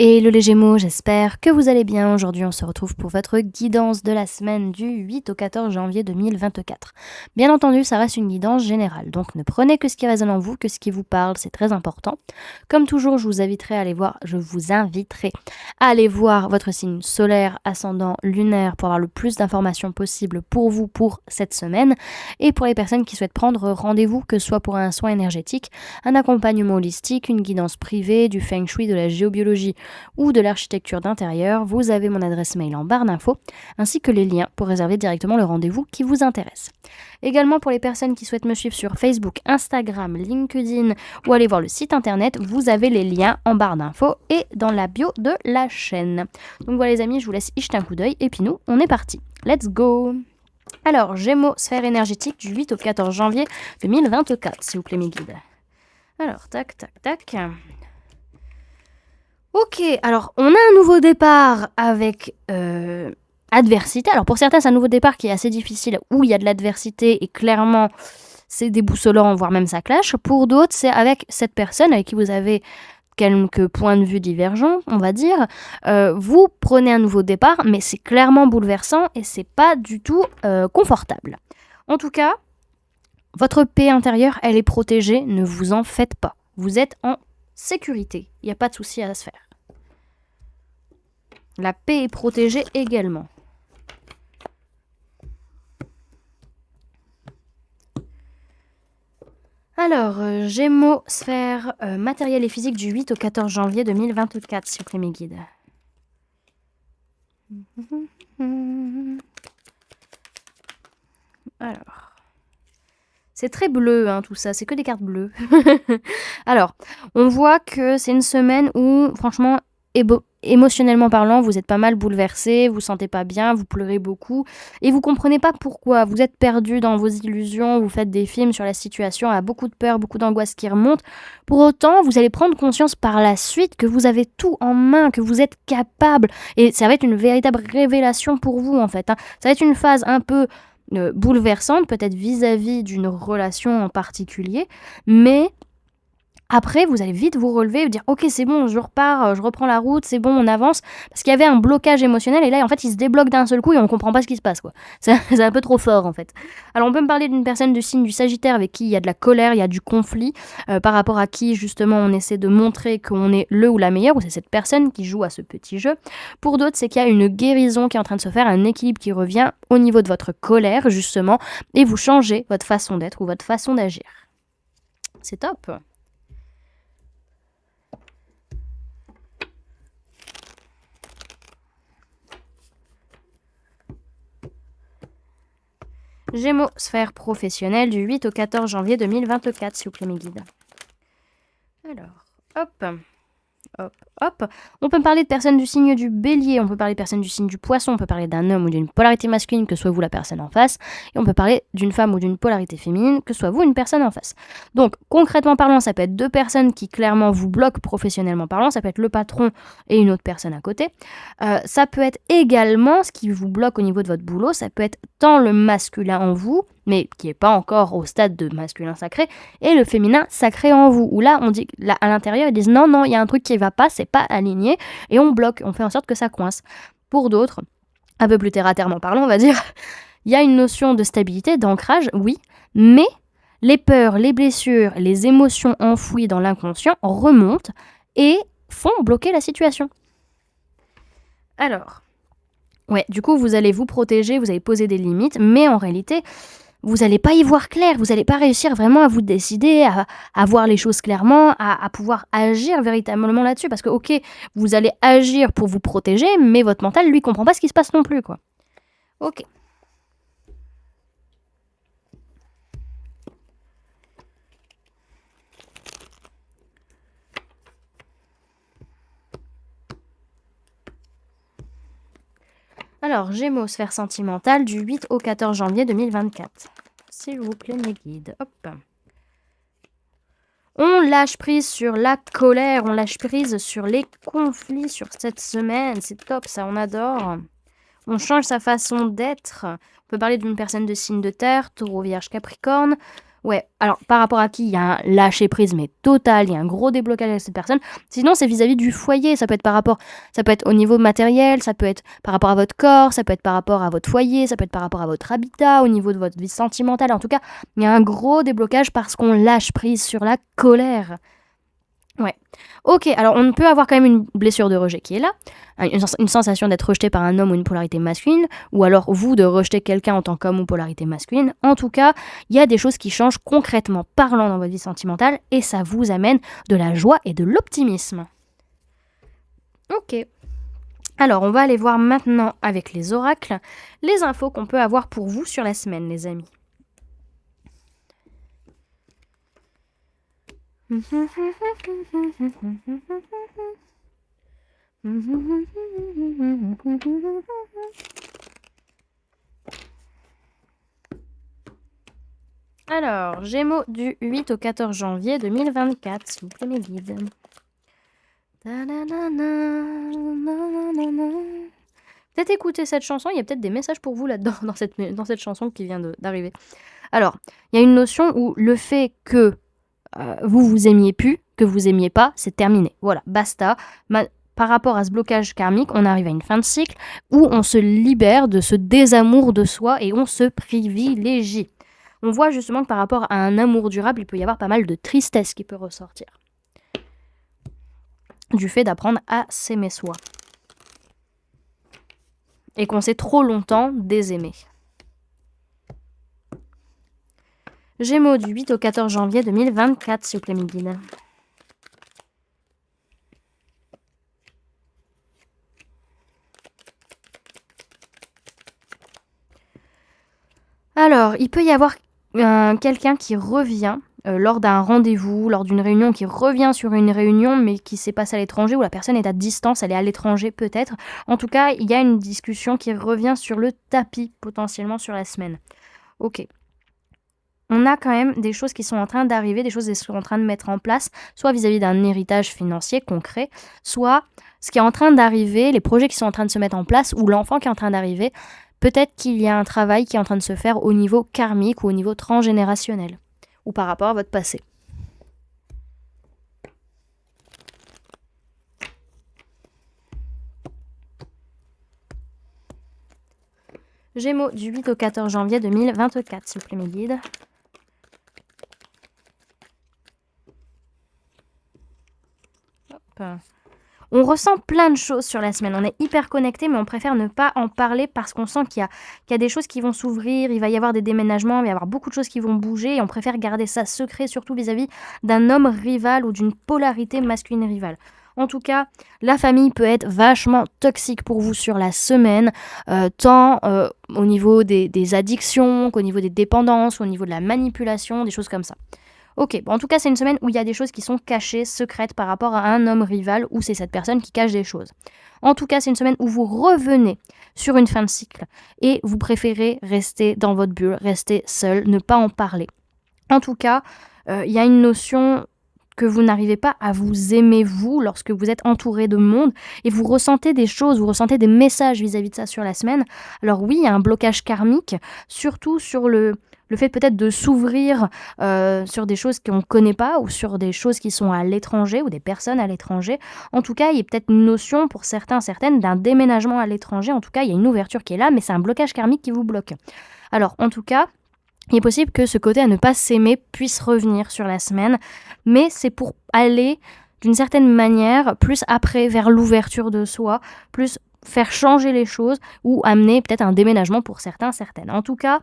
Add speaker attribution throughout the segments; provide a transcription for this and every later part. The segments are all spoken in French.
Speaker 1: Hello les Gémeaux, j'espère que vous allez bien. Aujourd'hui, on se retrouve pour votre guidance de la semaine du 8 au 14 janvier 2024. Bien entendu, ça reste une guidance générale, donc ne prenez que ce qui résonne en vous, que ce qui vous parle, c'est très important. Comme toujours, je vous inviterai à aller voir votre signe solaire, ascendant, lunaire pour avoir le plus d'informations possible pour vous pour cette semaine. Et pour les personnes qui souhaitent prendre rendez-vous, que ce soit pour un soin énergétique, un accompagnement holistique, une guidance privée, du feng shui, de la géobiologie ou de l'architecture d'intérieur, vous avez mon adresse mail en barre d'infos, ainsi que les liens pour réserver directement le rendez-vous qui vous intéresse. Également pour les personnes qui souhaitent me suivre sur Facebook, Instagram, LinkedIn ou aller voir le site internet, vous avez les liens en barre d'infos et dans la bio de la chaîne. Donc voilà les amis, je vous laisse y jeter un coup d'œil et puis nous, on est parti. Let's go! Alors, Gémeaux, sphère énergétique du 8 au 14 janvier 2024, s'il vous plaît mes guides. Alors, tac, tac, tac. Ok, alors on a un nouveau départ avec adversité. Alors pour certains, c'est un nouveau départ qui est assez difficile, où il y a de l'adversité et clairement c'est déboussolant, voire même ça clash. Pour d'autres, c'est avec cette personne avec qui vous avez quelques points de vue divergents, on va dire. Vous prenez un nouveau départ, mais c'est clairement bouleversant et c'est pas du tout confortable. En tout cas, votre paix intérieure, elle est protégée, ne vous en faites pas. Vous êtes en sécurité, il n'y a pas de souci à se faire. La paix est protégée également. Alors, Gémeaux, sphère matérielle et physique du 8 au 14 janvier 2024, s'il vous plaît mes guides. Alors, c'est très bleu tout ça, c'est que des cartes bleues. Alors, on voit que c'est une semaine où, franchement, émotionnellement parlant, vous êtes pas mal bouleversé, vous sentez pas bien, vous pleurez beaucoup et vous comprenez pas pourquoi. Vous êtes perdu dans vos illusions, vous faites des films sur la situation, à beaucoup de peur, beaucoup d'angoisse qui remonte. Pour autant, vous allez prendre conscience par la suite que vous avez tout en main, que vous êtes capable et ça va être une véritable révélation pour vous en fait. Ça va être une phase un peu bouleversante, peut-être vis-à-vis d'une relation en particulier, mais après, vous allez vite vous relever et vous dire « Ok, c'est bon, je repars, je reprends la route, c'est bon, on avance. » Parce qu'il y avait un blocage émotionnel et là, en fait, il se débloque d'un seul coup et on comprend pas ce qui se passe, quoi. C'est un peu trop fort, en fait. Alors, on peut me parler d'une personne du signe du Sagittaire avec qui il y a de la colère, il y a du conflit, par rapport à qui, justement, on essaie de montrer qu'on est le ou la meilleure, ou c'est cette personne qui joue à ce petit jeu. Pour d'autres, c'est qu'il y a une guérison qui est en train de se faire, un équilibre qui revient au niveau de votre colère, justement, et vous changez votre façon d'être ou votre façon d'agir. C'est top. Gémeaux, sphère professionnelle du 8 au 14 janvier 2024, s'il vous plaît mes guides. Alors, hop. On peut parler de personnes du signe du Bélier, on peut parler de personnes du signe du Poisson, on peut parler d'un homme ou d'une polarité masculine, que soit vous la personne en face, et on peut parler d'une femme ou d'une polarité féminine, que soit vous une personne en face. Donc, concrètement parlant, ça peut être deux personnes qui clairement vous bloquent professionnellement parlant, ça peut être le patron et une autre personne à côté. Ça peut être également ce qui vous bloque au niveau de votre boulot, ça peut être tant le masculin en vous, mais qui n'est pas encore au stade de masculin sacré, et le féminin sacré en vous, où là, on dit, là, à l'intérieur, ils disent non, il y a un truc qui va pas, c'est pas aligné, et on bloque, on fait en sorte que ça coince. Pour d'autres, un peu plus terre-à-terrement parlant, on va dire, il y a une notion de stabilité, d'ancrage, oui, mais les peurs, les blessures, les émotions enfouies dans l'inconscient remontent et font bloquer la situation. Alors, ouais, du coup, vous allez vous protéger, vous allez poser des limites, mais en réalité, vous n'allez pas y voir clair, vous n'allez pas réussir vraiment à vous décider, à voir les choses clairement, à pouvoir agir véritablement là-dessus. Parce que, ok, vous allez agir pour vous protéger, mais votre mental, lui, comprend pas ce qui se passe non plus, quoi. Ok. Alors, Gémeaux, sphère sentimentale du 8 au 14 janvier 2024. S'il vous plaît, mes guides. Hop. On lâche prise sur la colère, on lâche prise sur les conflits sur cette semaine. C'est top, ça, on adore. On change sa façon d'être. On peut parler d'une personne de signe de terre, taureau, vierge, capricorne. Ouais, alors par rapport à qui il y a un lâcher prise mais total, il y a un gros déblocage avec cette personne. Sinon, c'est vis-à-vis du foyer, ça peut être ça peut être au niveau matériel, ça peut être par rapport à votre corps, ça peut être par rapport à votre foyer, ça peut être par rapport à votre habitat, au niveau de votre vie sentimentale. En tout cas, il y a un gros déblocage parce qu'on lâche prise sur la colère. Ouais. Ok, alors on peut avoir quand même une blessure de rejet qui est là, une sensation d'être rejeté par un homme ou une polarité masculine, ou alors vous de rejeter quelqu'un en tant qu'homme ou polarité masculine. En tout cas, il y a des choses qui changent concrètement parlant dans votre vie sentimentale et ça vous amène de la joie et de l'optimisme. Ok. Alors, on va aller voir maintenant avec les oracles les infos qu'on peut avoir pour vous sur la semaine, les amis. Alors, Gémeaux du 8 au 14 janvier 2024, s'il vous plaît, mes guides. Peut-être écouter cette chanson, il y a peut-être des messages pour vous là-dedans, dans cette chanson qui vient d'arriver. Alors, il y a une notion où le fait que vous aimiez plus, que vous aimiez pas, c'est terminé. Voilà, basta. Par rapport à ce blocage karmique, on arrive à une fin de cycle où on se libère de ce désamour de soi et on se privilégie. On voit justement que par rapport à un amour durable, il peut y avoir pas mal de tristesse qui peut ressortir. Du fait d'apprendre à s'aimer soi. Et qu'on s'est trop longtemps désaimé. Gémeaux du 8 au 14 janvier 2024, s'il vous plaît, Miguel. Alors, il peut y avoir quelqu'un qui revient lors d'un rendez-vous, lors d'une réunion, qui revient sur une réunion, mais qui s'est passée à l'étranger, où la personne est à distance, elle est à l'étranger peut-être. En tout cas, il y a une discussion qui revient sur le tapis, potentiellement sur la semaine. Ok. On a quand même des choses qui sont en train d'arriver, des choses qui sont en train de mettre en place, soit vis-à-vis d'un héritage financier concret, soit ce qui est en train d'arriver, les projets qui sont en train de se mettre en place, ou l'enfant qui est en train d'arriver. Peut-être qu'il y a un travail qui est en train de se faire au niveau karmique ou au niveau transgénérationnel, ou par rapport à votre passé. Gémeaux du 8 au 14 janvier 2024, s'il vous plaît, mes guides. Hop. On ressent plein de choses sur la semaine. On est hyper connecté, mais on préfère ne pas en parler parce qu'on sent qu'il y a des choses qui vont s'ouvrir, il va y avoir des déménagements, il va y avoir beaucoup de choses qui vont bouger. Et on préfère garder ça secret, surtout vis-à-vis d'un homme rival ou d'une polarité masculine rivale. En tout cas, la famille peut être vachement toxique pour vous sur la semaine, tant au niveau des addictions qu'au niveau des dépendances, au niveau de la manipulation, des choses comme ça. Ok, bon, en tout cas, c'est une semaine où il y a des choses qui sont cachées, secrètes par rapport à un homme rival ou c'est cette personne qui cache des choses. En tout cas, c'est une semaine où vous revenez sur une fin de cycle et vous préférez rester dans votre bulle, rester seul, ne pas en parler. En tout cas, il y a une notion que vous n'arrivez pas à vous aimer vous lorsque vous êtes entouré de monde et vous ressentez des choses, vous ressentez des messages vis-à-vis de ça sur la semaine. Alors oui, il y a un blocage karmique, surtout sur le fait peut-être de s'ouvrir sur des choses qu'on ne connaît pas ou sur des choses qui sont à l'étranger ou des personnes à l'étranger. En tout cas, il y a peut-être une notion pour certains, certaines d'un déménagement à l'étranger. En tout cas, il y a une ouverture qui est là, mais c'est un blocage karmique qui vous bloque. Alors, en tout cas, il est possible que ce côté à ne pas s'aimer puisse revenir sur la semaine, mais c'est pour aller d'une certaine manière plus après vers l'ouverture de soi, plus faire changer les choses ou amener peut-être un déménagement pour certains, certaines. En tout cas,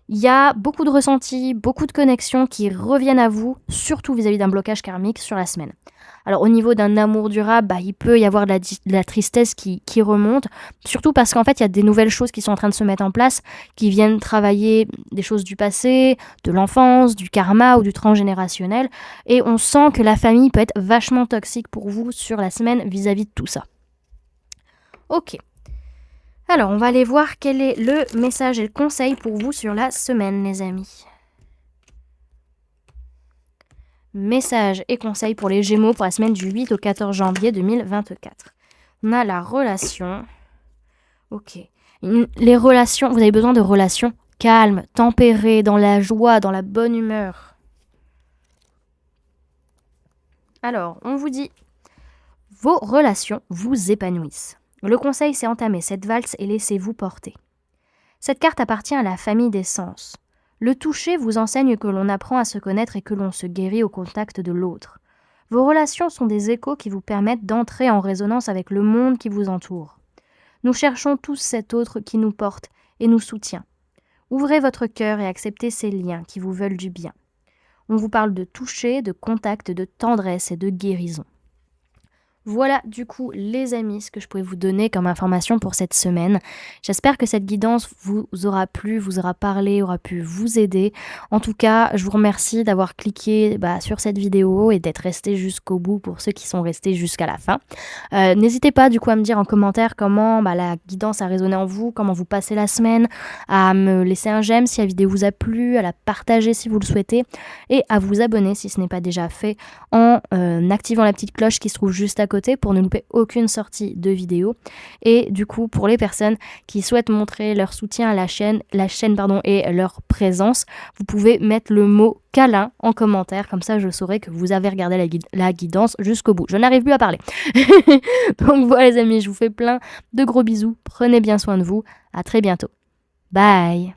Speaker 1: il y a beaucoup de ressentis, beaucoup de connexions qui reviennent à vous, surtout vis-à-vis d'un blocage karmique sur la semaine. Alors au niveau d'un amour durable, il peut y avoir de la tristesse qui remonte, surtout parce qu'en fait il y a des nouvelles choses qui sont en train de se mettre en place, qui viennent travailler des choses du passé, de l'enfance, du karma ou du transgénérationnel, et on sent que la famille peut être vachement toxique pour vous sur la semaine vis-à-vis de tout ça. Ok. Alors, on va aller voir quel est le message et le conseil pour vous sur la semaine, les amis. Message et conseil pour les Gémeaux pour la semaine du 8 au 14 janvier 2024. On a la relation. Ok. Les relations, vous avez besoin de relations calme, tempéré, dans la joie, dans la bonne humeur. Alors, on vous dit, vos relations vous épanouissent. Le conseil, c'est entamer cette valse et laissez-vous porter. Cette carte appartient à la famille des sens. Le toucher vous enseigne que l'on apprend à se connaître et que l'on se guérit au contact de l'autre. Vos relations sont des échos qui vous permettent d'entrer en résonance avec le monde qui vous entoure. Nous cherchons tous cet autre qui nous porte et nous soutient. Ouvrez votre cœur et acceptez ces liens qui vous veulent du bien. On vous parle de toucher, de contact, de tendresse et de guérison. Voilà du coup les amis ce que je pouvais vous donner comme information pour cette semaine. J'espère que cette guidance vous aura plu, vous aura parlé, aura pu vous aider. En tout cas, je vous remercie d'avoir cliqué sur cette vidéo et d'être resté jusqu'au bout pour ceux qui sont restés jusqu'à la fin. N'hésitez pas du coup à me dire en commentaire comment la guidance a résonné en vous, comment vous passez la semaine, à me laisser un j'aime si la vidéo vous a plu, à la partager si vous le souhaitez et à vous abonner si ce n'est pas déjà fait en activant la petite cloche qui se trouve juste à côté pour ne louper aucune sortie de vidéo. Et du coup, pour les personnes qui souhaitent montrer leur soutien à la chaîne et leur présence, vous pouvez mettre le mot câlin en commentaire, comme ça je saurai que vous avez regardé la guidance jusqu'au bout. Je n'arrive plus à parler. Donc voilà les amis, je vous fais plein de gros bisous, prenez bien soin de vous, à très bientôt. Bye.